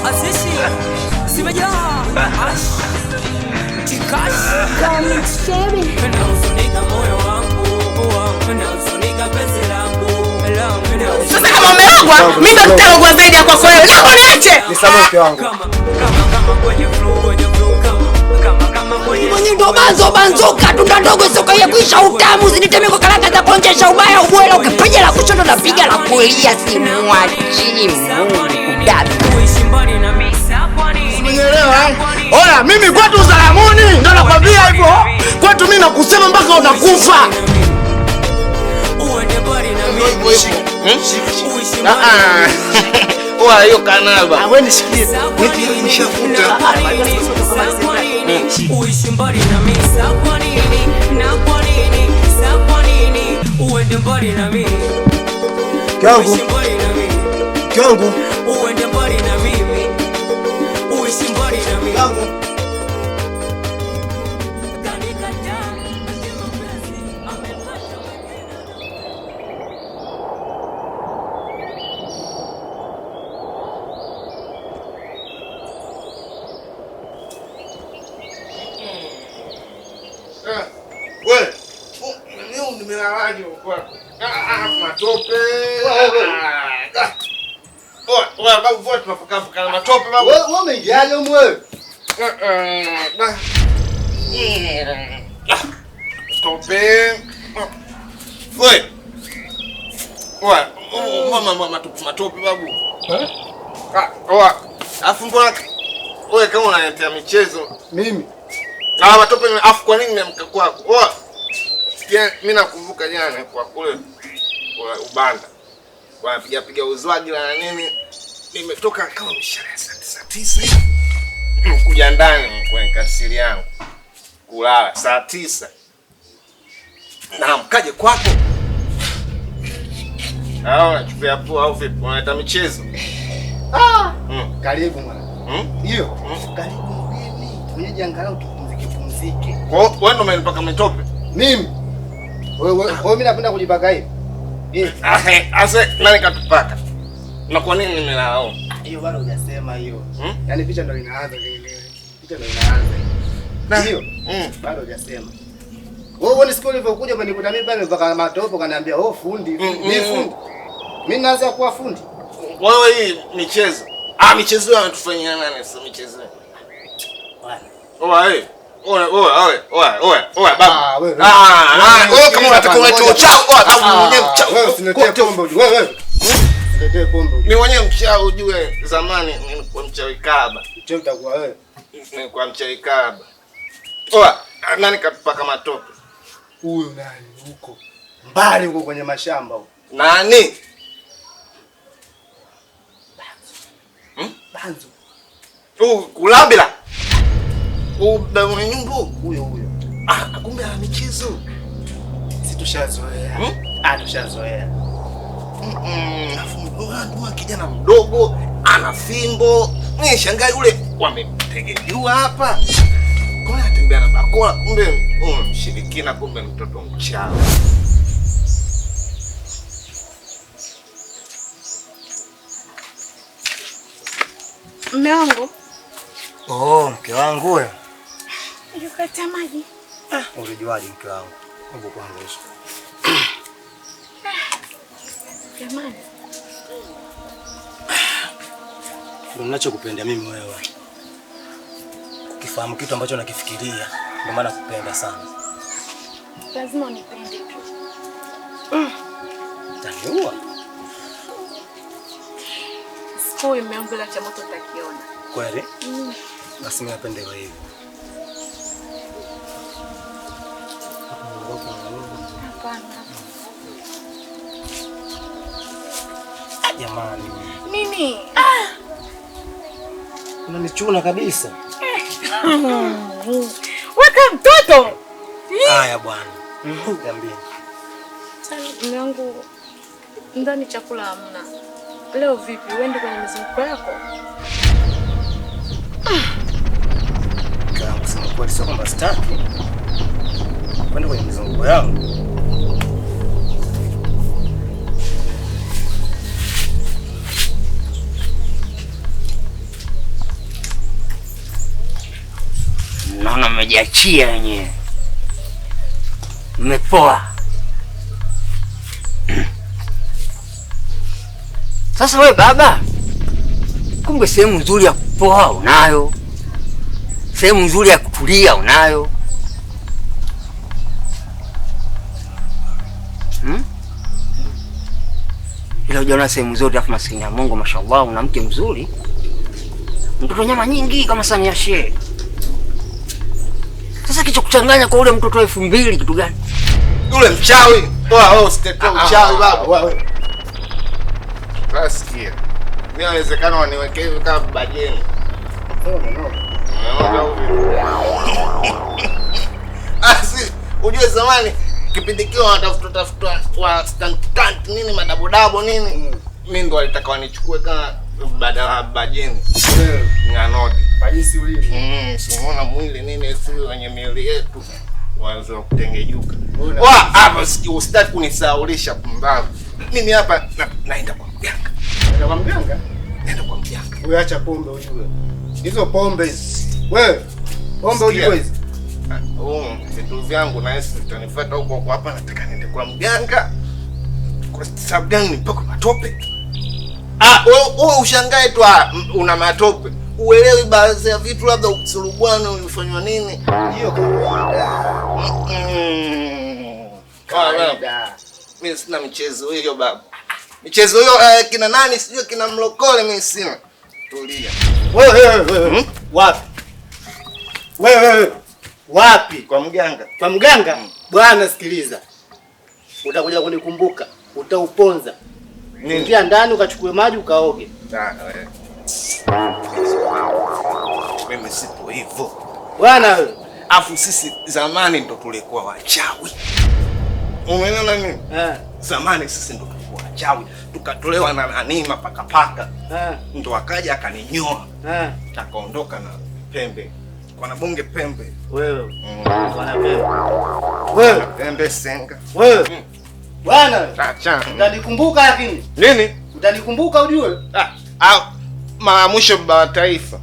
Asisi simejaa sasa kama umeogwa, mimi ndo nitaogwa zaidi ya kwako wewe. Naomba niache. Nisamehe mke wangu. Mwenye ndo banzoka tunda ndogo soka ya kuisha utamu ziniteme kwa karanga za kuonjesha ubaya ubwela ukipiga la kushoto na piga la kulia simwachi Mungu kudabi. Umeelewa? Oya, mimi kwetu Salamuni ndo nakwambia hivyo. Kwetu mimi nakusema mpaka unakufa. Oya, hiyo kanaba. Wewe nishikie. Nishafuta. Uishi mbali na mimi kwa nini? Na kwa nini? Sa kwa nini? Uende mbali na mimi. Kyangu. Kyangu. Uende mbali na mimi. Uishi mbali na mimi. Kyangu. Matope. Oya, babu vote tunafuka matope babu. Wewe umeingiaje wewe? Tope. Mama matope babu. Oya, afu mbona wewe kama unaletea michezo? Mimi. Matope afu kwa nini nimeamka kwako? Oya. Mimi nakumbuka jana kwa kule Ubanda. Wanapiga uzwagi na nini. Nimetoka kama mishahara saa 9 kuja ndani kwenye kasiri yangu. Kulala saa 9. Na mkaje kwako? Unachukua poa au vipi? Unaleta michezo? Karibu mwana. Hiyo. Karibu mimi. Tuje angalau tupumzike. Wewe ndo umenipaka mitope? Mimi. Wewe mimi napenda kujipaka hivi. Ase nani katupaka? Na kwa nini nimelao? Hiyo bado hujasema hiyo. Yaani picha ndo inaanza vile. Picha ndo inaanza. Na hiyo? Bado hujasema. Wewe ni siku ulivyokuja umenikuta mimi pale mpaka matopo kaniambia, "Oh fundi, mimi fundi." Mimi naanza kuwa fundi. Wewe hii michezo. Michezo yanatufanyia nani sasa michezo? Oya. Oya, babu. Wewe kama unataka uleto chao, babu mwenyewe mchao. Wewe usiniletee pombe ujue. Wewe. Usiniletee pombe ujue. Ni mwenyewe mchao ujue zamani nilikuwa mchawi kaba. Mchao utakuwa wewe. Nilikuwa mchawi kaba. Oya, nani katupaka matope? Huyu nani huko? Mbali huko kwenye mashamba huko. Nani? Banzo. Kulabila. Damu nyumbu Huyo. Kumbe ana michezo. Si tushazoea. Tushazoea. Afu kijana mdogo ana fimbo. Mimi shangaa yule wamemtegejua hapa. Kwa nini atembea na bakora? Kumbe mshirikina, kumbe mtoto mchawi. Mume wangu. Mke wangu wewe. Yukata maji. Ulijuaje mke wangu? Mungu kwangu. Jamani. Ndio ninachokupenda mimi wewe. Ukifahamu kitu ambacho nakifikiria, ndio maana nakupenda sana. Lazima unipende tu. Taniua. Siku mume wangu la chamoto utakiona. Kweli? Basi mimi napenda hivi. Hapana. Jamani. Nini? Unanichuna kabisa. Weka mtoto. Haya bwana. Niambie. Mume wangu ndani chakula hamna. Leo vipi? Uende kwenye mizunguko yako? Kama sema kwa sio kwamba sitaki. Kwenda kwenye mizunguko yangu. Mmejiachia wenyewe. Mmepoa. Sasa wewe baba, kumbe sehemu nzuri ya kupoa unayo. Sehemu nzuri ya kutulia unayo. Ila ujaona sehemu zote afu maskini ya Mungu mashallah una mke mzuri. Mtoto nyama nyingi kama sani ya shehe. Sasa kicho kuchanganya kwa ule mtoto wa 2000 kitu gani? Yule mchawi. Wewe usitetoe mchawi baba. Wewe. Nasikia. Mimi inawezekana waniwekee hivi kama bajeni. Asi, ujue zamani kipindi kile wanatafuta wa stunt nini madabodabo nini. Mimi ndo walitaka wanichukue kama bajeni. Nganodi. Bajisi ulivyo. Simuona mwili nini sio wenye miili yetu. Waanze kutengejuka. Hapa usitaki kunisaulisha pumbavu. Mimi hapa naenda kwa mganga. Naenda kwa mganga? Naenda kwa mganga. Wewe acha pombe ujue. Hizo pombe hizi. Wewe pombe ujue hizi. Vitu vyangu na Yesu utanifuata huko kwa hapa nataka niende kwa mganga. Kwa sababu gani mpaka matope? Wewe ushangae tu una matope. Uelewi baadhi ya vitu labda usurubwana ulifanywa nini? Hiyo kawaida. Mimi sina michezo hiyo baba. Michezo hiyo kina nani sijui kina mlokole mimi sina. Tulia. Wewe wapi? Wewe wapi? Kwa mganga. Kwa mganga? Bwana sikiliza. Utakuja kunikumbuka, utauponza. Ingia ndani ukachukue maji ukaoge. Wewe. Mimi sipo hivyo. Bwana wewe. Afu sisi zamani ndo tulikuwa wachawi. Umeona nini? Zamani sisi ndo tulikuwa wachawi. Tukatolewa na anima paka. Ndo akaja akaninyoa. Akaondoka na pembe. Kwa na bunge pembe. Wewe. Bwana pembe. Wewe pembe senga. Wewe. Bwana. Acha. Utanikumbuka lakini. Nini? Utanikumbuka ujue? Mara mwisho baba wa taifa.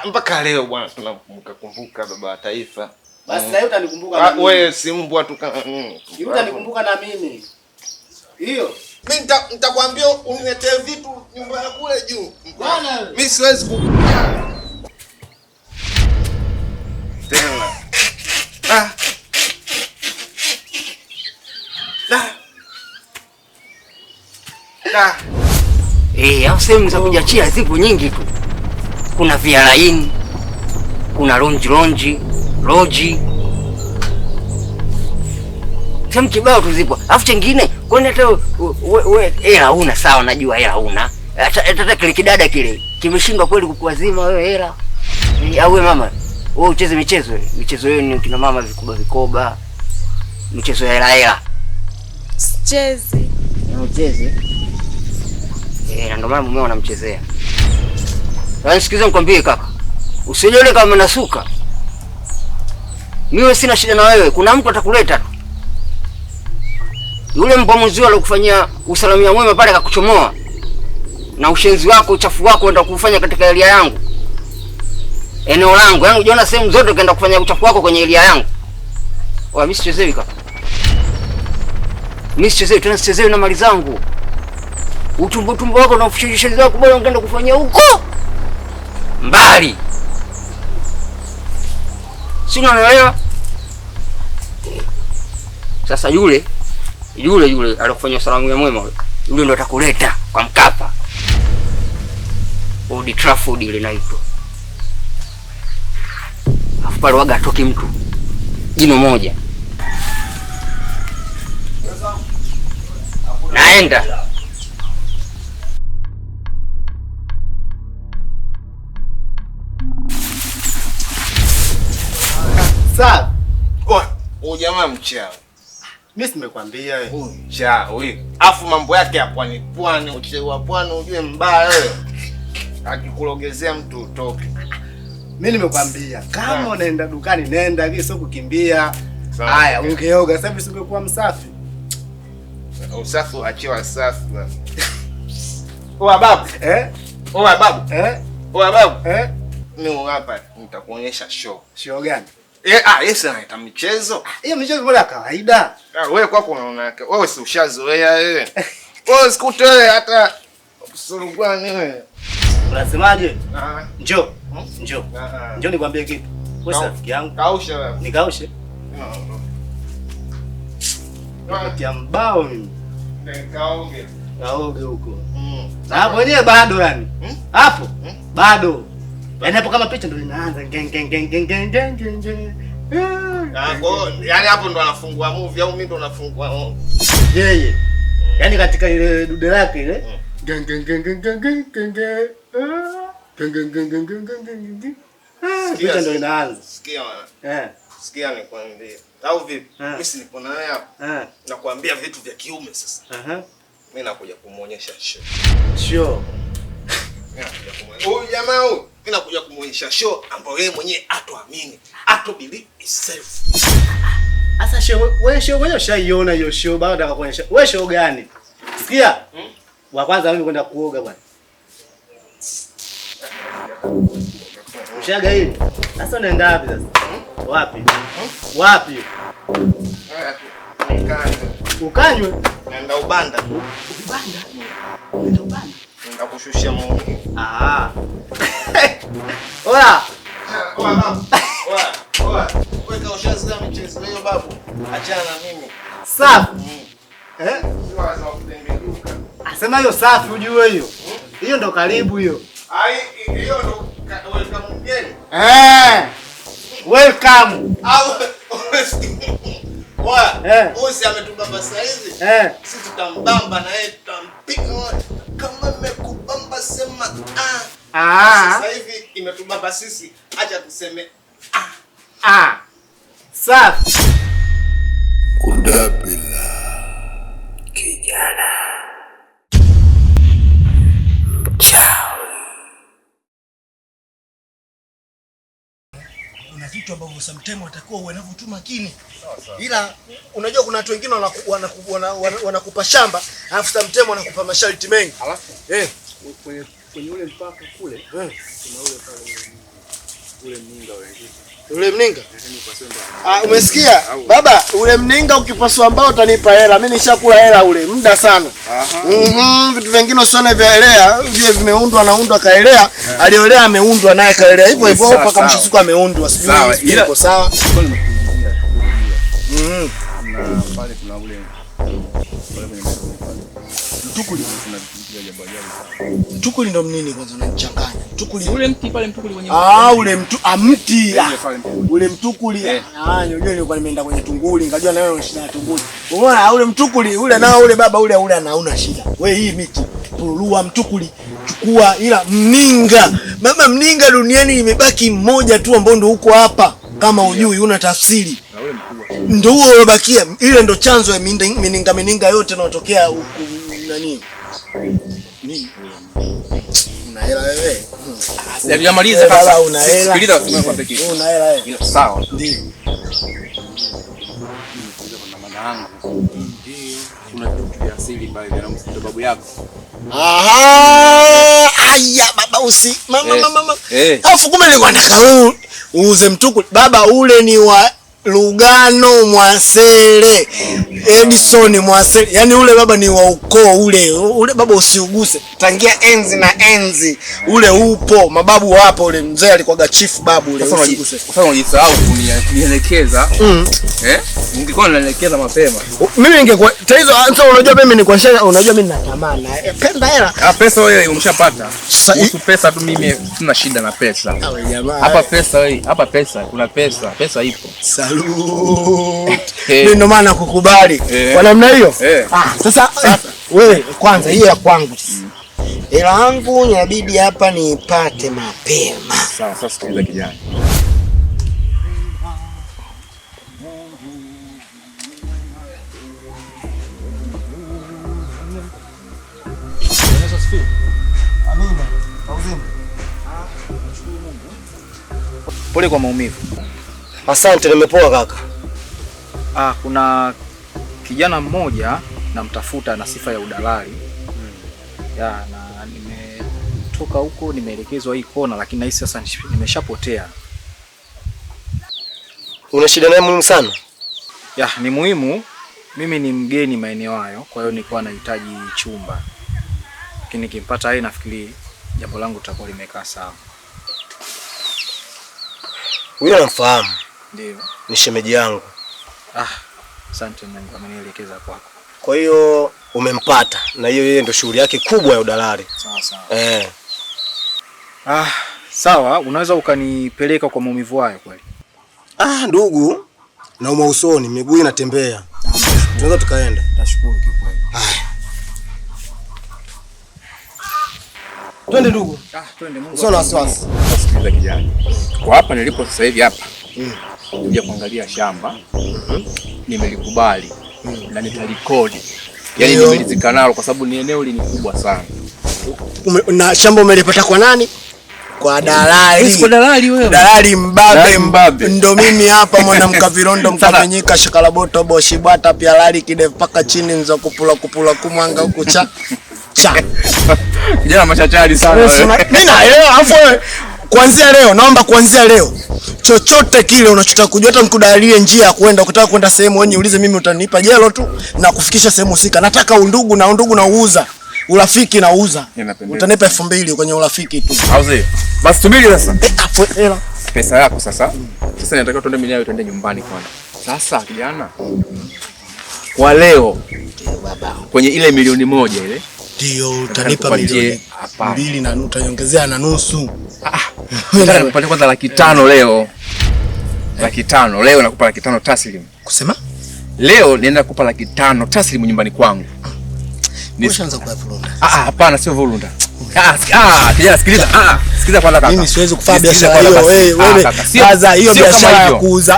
Mpaka leo bwana tunamkumbuka baba wa taifa. Basi leo utanikumbuka na mimi. Wewe si mbwa tu kama utanikumbuka na mimi. Hiyo. Mimi nitakwambia uniletee vitu nyumba ya kule juu. Bwana. Mimi siwezi tena. Au sehemu za kujiachia zipo nyingi tu. Kuna Vialaini, kuna Lonji, sehemu kibao tu zipo. Alafu chengine, kwani hata wewe hela huna sawa, najua hela huna. Hata kile kidada kile kimeshindwa kweli kukuazima wewe hela. Au wewe mama, wewe ucheze michezo ile. Michezo hiyo ni kina mama vikoba. Michezo ya hela. Sichezi. Unacheze? Ndio maana mumeo anamchezea. Sasa sikiza nikwambie kaka. Usijole kama nasuka. Mimi sina shida na wewe. Kuna mtu atakuleta tu. Yule mpamuzi aliyokufanyia usalamia mwema pale akakuchomoa. Na ushenzi wako, uchafu wako unaenda kufanya katika area yangu. Eneo langu. Yaani unaona sehemu zote ukaenda kufanya uchafu wako kwenye area yangu. Mimi sichezewi kaka. Mimi sichezewi, tena sichezewi na mali zangu. Utumbo wako na ufishishizi wako bora ungeenda kufanyia huko mbali. Si unaelewa? Sasa yule aliyofanya salamu ya mwema yule ndo atakuleta kwa Mkapa. Old Trafford ile naitwa. Afu pale waga atoki mtu. Jino moja. Naenda. Sawa. Huyu jamaa mchawi. Mimi simekwambia wewe. Huyu mchawi. Afu mambo yake ya pwani, uchewi wa pwani ujue mbaya wewe. Akikulogezea mtu utoke. Mimi nimekwambia kama unaenda dukani nenda, hivi sio kukimbia. Haya, ungeoga sasa hivi singekuwa msafi. Usafi achiwa safi. Oa babu. Oa babu. mimi hapa nitakuonyesha show. Show gani? Yes, anaita michezo. Hiyo michezo bora kawaida. Wewe kwako unaona wewe si ushazoea wewe. Wewe sikutoe hata surugwani wewe. Unasemaje? Njoo. Njoo. Njoo nikwambie kitu. Wewe rafiki yangu. Kausha wewe. Nikaushe? Kwa mbao mimi. Kaoge. Kaoge huko. Na hapo wenyewe bado yani. Hapo bado. Yaani hapo kama picha ndo linaanza geng. Yaani hapo ndo anafungua movie au mimi ndo nafungua yeye. Yaani katika ile dude lake ile geng. Picha ndo inaanza. Sikia bwana. Sikia nikwambie. Au vipi? Mimi si niko na wewe hapa. Nakwambia vitu vya kiume sasa. Mimi nakuja kumuonyesha show. Huyu jamaa huyu mimi nakuja kumuonyesha show ambayo yeye mwenyewe atoamini. Ato believe itself. Sasa show wewe ushaiona hiyo show baada ya kuonyesha. Wewe show gani? Sikia? Wa kwanza mimi kwenda kuoga bwana. Ushaga hili. Sasa unaenda wapi sasa? Wapi? Wapi? Ukanywe. Naenda Ubanda. Ubanda? Unaenda Ubanda? Naenda kushushia Mungu. Oya. Oya. Wewe kaushazoea michezo hiyo babu. Achana na mimi. Safi. Asema hiyo safi ujue hiyo. Hiyo ndo karibu hiyo. Hiyo ndo welcome mgeni. Welcome. Oya. Usi ametubamba saa hizi. Sisi tutambamba na yeye tutampiga. Kama mmekubamba sema Sasa hivi imetubamba sisi, acha tuseme safi. Kudabila kijana mchawi. Kuna vitu ambavyo sometimes watakuwa uwe navyo tu makini. Ila unajua kuna watu wengine wanakupa shamba, alafu sometimes wanakupa masharti mengi. Kwenye ule mpaka kule kuna ule mninga ule. Ule mninga? Umesikia? Baba, ule mninga ukipasua mbao utanipa hela. Mimi nishakula hela ule muda sana. Vitu vingine usione vyaelea, vile vimeundwa kaelea, aliolea ameundwa naye kaelea. Hivyo hivyo mpaka mshisuko ameundwa. Sawa, ila sawa. Na pale kuna ule mtukuli kuna vitu vya ajabu ajabu. Mtukuli ndo nini kwanza unanichanganya? Mtukuli ule mti pale mtukuli kwenye ule mtu mti. Ule mtukuli unajua nilikuwa nimeenda kwenye tunguli, nikajua na wewe shida ya tunguli. Umeona ule mtukuli ule nao ule baba ule anauna shida. Wewe hii miti pulua mtukuli chukua, ila mninga. Mama mninga duniani imebaki mmoja tu ambao ndo huko hapa. Kama ujui una tafsiri. Ndio huo ulobakia. Ile ndo chanzo ya mininga yote inayotokea nani? Nini? Una hela wewe? Sijamaliza sasa. Una hela. Sikiliza kwa pekee. Una hela wewe. Sawa. Ndio. Kuna maana yangu. Kuna kitu cha asili pale na msindo babu yako. Aya baba usi. Mama. Alafu kumbe nilikuwa nataka uuze mtukuli. Baba ule ni wa Lugano Mwasele. Edison Mwasele. Yaani ule baba ni wa ukoo ule. Ule baba usiuguse. Tangia enzi na enzi. Ule upo. Mababu wapo ule mzee alikuwa chief babu ule. Usiguse. Sasa unajisahau kunielekeza. Ungekuwa unanielekeza mapema. Mimi ningekuwa taizo sasa unajua mimi ni kwa shaka unajua mimi ninatamani. Penda hela. Pesa wewe umeshapata. Kuhusu pesa tu mimi sina shida na pesa. Hapa pesa wewe, hapa pesa, kuna pesa. Pesa ipo. Mimi ndo maana kukubali. Kwa namna hiyo? Sasa wewe kwanza hiyo ya kwangu. Hela yangu inabidi hapa nipate mapema. Sawa, sasa sikiliza kijana. Pole kwa maumivu. Asante, nimepoa kaka. Kuna kijana mmoja namtafuta na sifa ya udalali. Na nimetoka huko nimeelekezwa hii kona, lakini nahisi sasa nimeshapotea. Una shida naye muhimu sana? Ya, ni muhimu. Mimi ni mgeni maeneo hayo, kwa hiyo nilikuwa nahitaji chumba. Lakini nikimpata yeye nafikiri jambo langu litakuwa limekaa sawa. Wewe unamfahamu? Ndio. Ni shemeji yangu. Asante Mungu amenielekeza kwako. Kwa hiyo umempata na hiyo yeye ndio shughuli yake kubwa ya udalali. Sawa. Sawa, unaweza ukanipeleka kwa maumivu hayo kweli? Ndugu, nauma usoni, miguu inatembea. Tunaweza tukaenda. Nashukuru kikweli. Twende ndugu. Twende Mungu. Sio na wasiwasi. Sikiliza kijana. Kwa hapa nilipo sasa hivi hapa. Kuja kuangalia shamba. Nimelikubali. Na nitalikodi. Yaani nimelizika nalo kwa sababu ni eneo ni kubwa sana. Na shamba umelipata kwa nani? Kwa dalali. Kwa dalali wewe. Dalali mbabe. Ndo mimi hapa mwanamka virondo mkamenyika shikalaboto boshibata pia lali kidevu paka chini nzo kupula kumwanga huko cha. Kijana machachari sana wewe. Mimi naelewa afu kuanzia leo chochote kile unachotaka kujua, hata mkudalie njia ya kwenda, ukitaka kwenda sehemu wewe niulize mimi, utanipa jelo tu na kufikisha sehemu husika. Nataka undugu na uuza, urafiki na uuza. Utanipa 2000 kwenye urafiki tu. Auze. Basi subiri sasa. Hela. Pesa yako sasa. Sasa nataka tuende mimi nawe tuende nyumbani kwanza. Sasa kijana. Kwa leo baba kwenye ile 1,000,000 ile ndio utanipa 2 na utaniongezea na nusu. Nataka nikupatie kwanza 500,000 leo. 500,000 leo nakupa 500,000 taslim. Kusema? Leo nienda kukupa 500,000 taslim nyumbani kwangu. Nishaanza kwa vulunda. Hapana sio vulunda. Kijana sikiliza. Sikiliza kwanza kaka. Mimi siwezi kufanya biashara hiyo. Wewe kaza hiyo biashara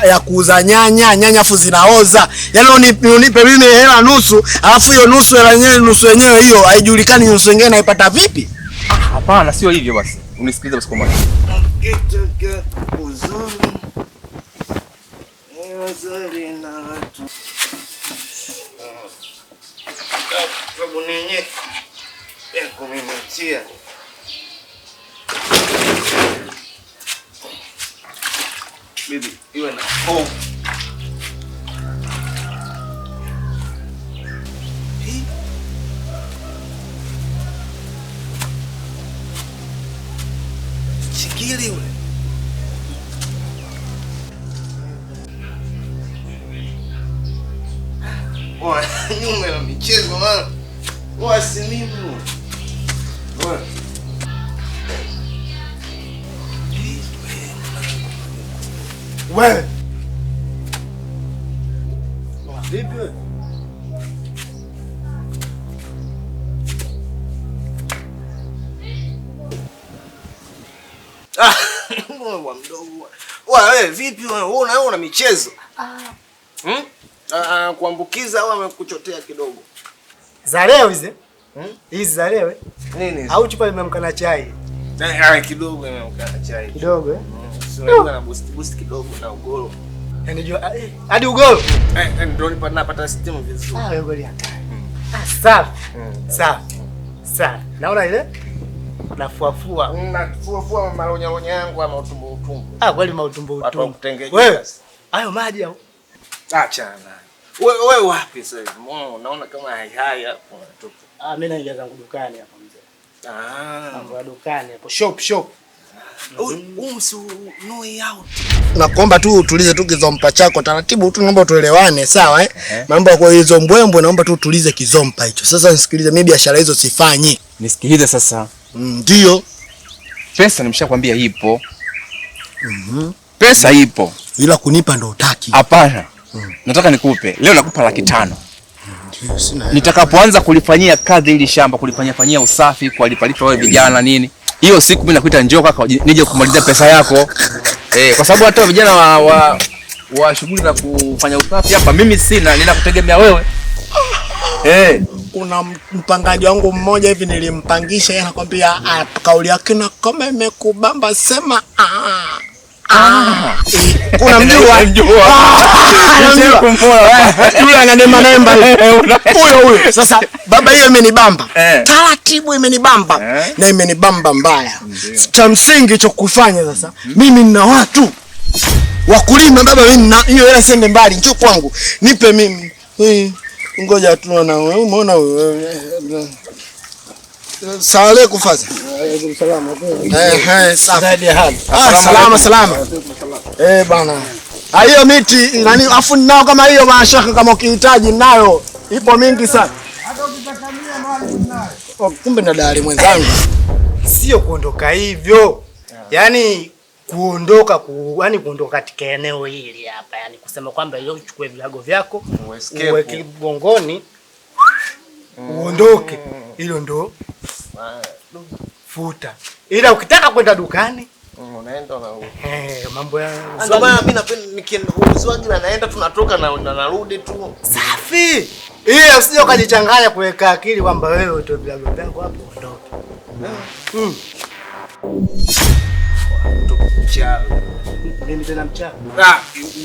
ya kuuza nyanya afu zinaoza. Yaani unipe mimi hela nusu, alafu hiyo nusu hela yenyewe nusu yenyewe hiyo haijulikani nusu nyingine naipata vipi? Hapana sio hivyo basi. Unisikilize basi kwa makini. Uzuri na watu. Sababu ninyi ya kuminatia. Bibi, iwe na hope. Shikili ule. Nyuma ya michezo mama. Wasimimu. Wewe. Vipi wewe? Wewe mdogo. Wewe vipi wewe? Una michezo? Kuambukiza au amekuchotea kidogo? Za leo hizi? Hizi za leo? Nini? Au chupa imemka na chai? Kidogo imemka na chai. Kidogo Sio na boost kidogo na ugoro. Yaani jua hadi ugoro. Ndio napata steam vizuri. Wewe goli hatari. Safi. Safi. Naona ile? Nafuafua. Nafuafua maronya yangu ama utumbo. Kweli mautumbo. Watu wakutengeje. Wewe. Hayo maji au? Achana. Wewe wapi sasa? Unaona kama hai hapo unatoka. Mimi naingia zangu dukani hapa mzee. Mambo ya dukani hapo. Shop. No out. Nakuomba tu utulize tu kizompa chako taratibu tu, naomba tuelewane, sawa Mambo ya hizo mbwembwe naomba tu utulize kizompa hicho. Sasa nisikilize, mimi biashara hizo sifanyi. Nisikilize sasa. Ndio. Pesa nimeshakwambia ipo. Pesa ipo. Ila kunipa ndo utaki. Hapana. Nataka nikupe. Leo nakupa 500,000. Ndio sina. Nitakapoanza kulifanyia kazi ili shamba, kulifanyia usafi, kuwalipa wewe vijana nini. Hiyo siku mimi nakuita njoo kaka nije kumalizia pesa yako. Kwa sababu hata vijana wa shughuli za kufanya usafi hapa mimi sina, ninakutegemea wewe. Kuna mpangaji wangu mmoja hivi nilimpangisha, yeye anakuambia kauli yake na kama imekubamba sema Kuna mjua? Yule ananema nemba huyo. Sasa baba, hiyo imenibamba. Taratibu imenibamba. Na imenibamba mbaya. Cha msingi cha kufanya sasa, mimi nina watu wakulima baba, mimi na hiyo hela sende mbali, njoo kwangu. Nipe mimi. Ngoja tu na wewe. Umeona wewe? Salamu alaykum faza. Salama. Salama. Bana. Hiyo miti nani afu nao kama hiyo bana shaka, kama ukihitaji nayo ipo mingi sana. Hata ukitakamia mali ninayo. Kumbe na dali mwenzangu. Sio kuondoka hivyo. Yaani kuondoka katika eneo hili hapa. Yaani kusema kwamba leo uchukue vilago vyako, uweke gongoni, uondoke. Hilo ndo futa. Ila ukitaka kwenda dukani unaenda na mambo ya ndio maana mimi napenda nikienda uzwaji na naenda tunatoka na narudi tu. Safi. Ile usije ukajichanganya kuweka akili kwamba wewe utoe vilago vyako hapo uondoke. Mchawi. Nini tena mchawi?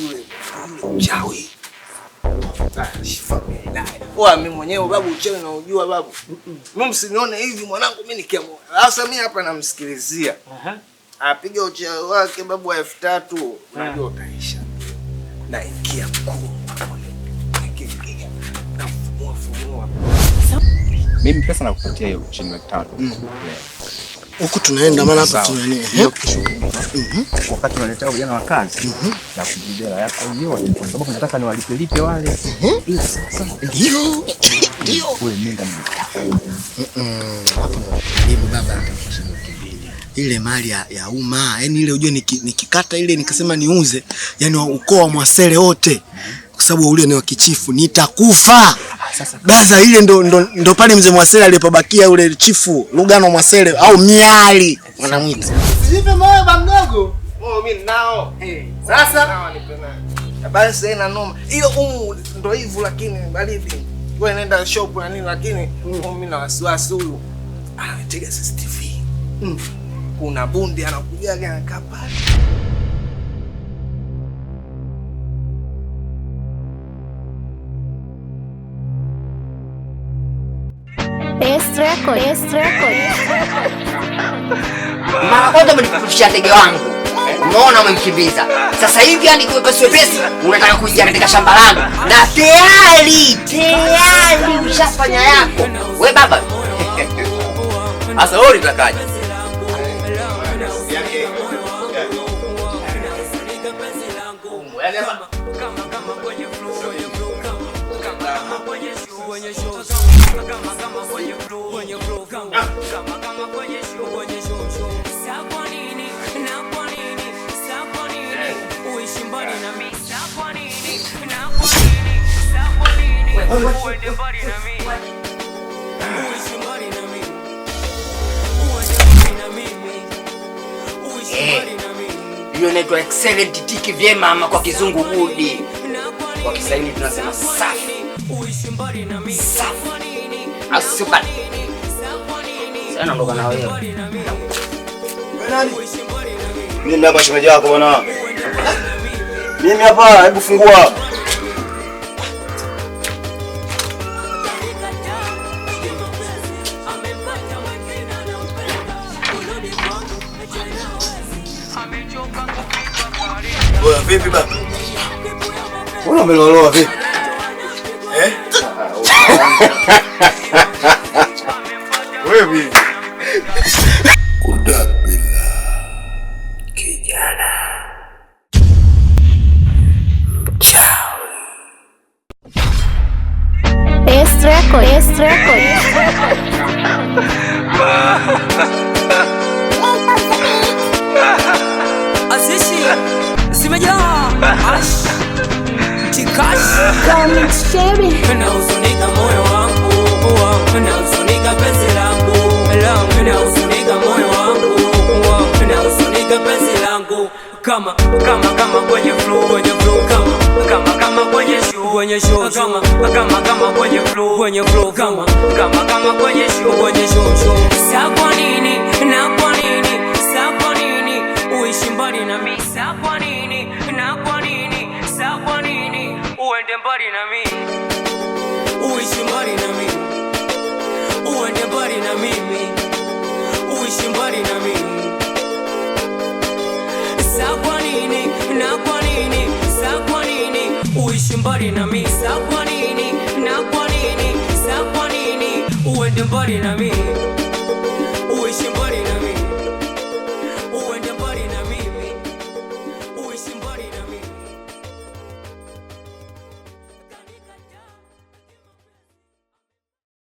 Yule mchawi. Mimi mwenyewe babu uchawi na ujua babu. Mimi msinione hivi mwanangu, mimi nikiamua. Sasa mimi hapa namsikilizia. Apiga uchawi wake babu wa 3000, unajua utaisha. Na ingia mkuu. Nafumua. Mimi pesa nakupatia hiyo chini ya 5. Huku tunaenda maana hapa tunani. Wakati unaletea vijana wa kazi na kujidela yako hiyo, kwa sababu nataka niwalipe wale. Sasa Ndio. Wewe nenda Hapo ndio baba ile mali ya umma, yani ile unajua nikikata ile nikasema niuze, yani ukoo wa Mwasele wote, kwa sababu ule ni wa kichifu, nitakufa. Baza ile ndo pale mzee Mwasele alipobakia ule chifu Lugano Mwasele au Miali wanamwita. Sipe moyo ba mdogo. Mimi nao. Sasa habari sasa ina noma. Hiyo ndo hivyo, lakini baridi. Wewe nenda shop na nini, lakini mimi na wasiwasi huyu. Anatega CCTV. Kuna bundi anakuja anakaa pale. Mara kwanza mlipofisha ndege wangu. Umeona umemkimbiza. Sasa hivi yani kiwepesi unataka kuingia katika shamba langu. Na tayari ushafanya yako. We baba. Sasa wewe unatakaje? Hiyo inaitwa excellent tiki vyema, ama kwa kizungu good. Kwa Kiswahili tunasema safi. Asupa. Sana ndo kana wewe. Mimi hapa shemeji yako bwana. Mimi hapa, hebu fungua. Wewe vipi baba? Wewe umeloloa vipi? Wewe vipi? Kudabila kijana mchawi. Azishi zimejaa tikash nahuzunika moyo wangu, nahuzunika penzi langu, nahuzunika moyo wangu, nahuzunika penzi langu. Kama kwenye flow, kama kwenye show, kama kwenye flow, kama kwenye show. Sa kwa nini uishi mbali na mimi? uishi mbali na mimi, uende mbali na mimi, uishi mbali na mimi. Sa kwa nini, na kwa nini, sa kwa nini uishi mbali na mimi, sa kwa nini, na kwa nini, sa kwa nini uende mbali na mimi.